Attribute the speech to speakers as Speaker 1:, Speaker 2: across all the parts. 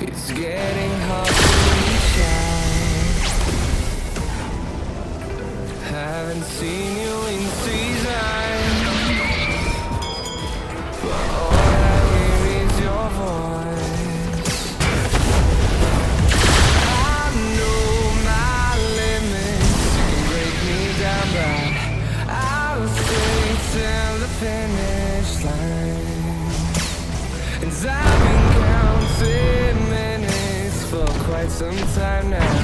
Speaker 1: It's getting hard to reach out. Haven't seen you in seasons, but all I hear is your voice. I know my limits, you can break me down, but I'll stay till the finish line. And I've been counting minutes for quite some time now,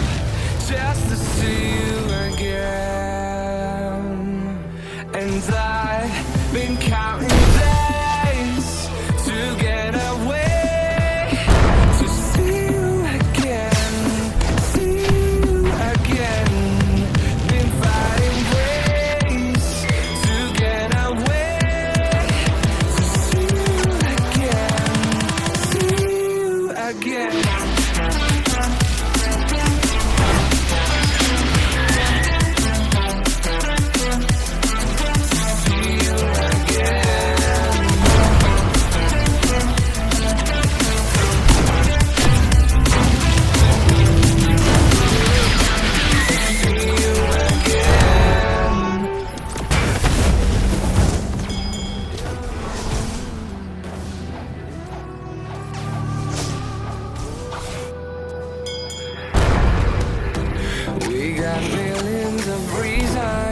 Speaker 1: just to see you again. And I've been counting days to get away, to see you again, see you again. Been finding ways to get away, to see you again, see you again. We got millions of reasons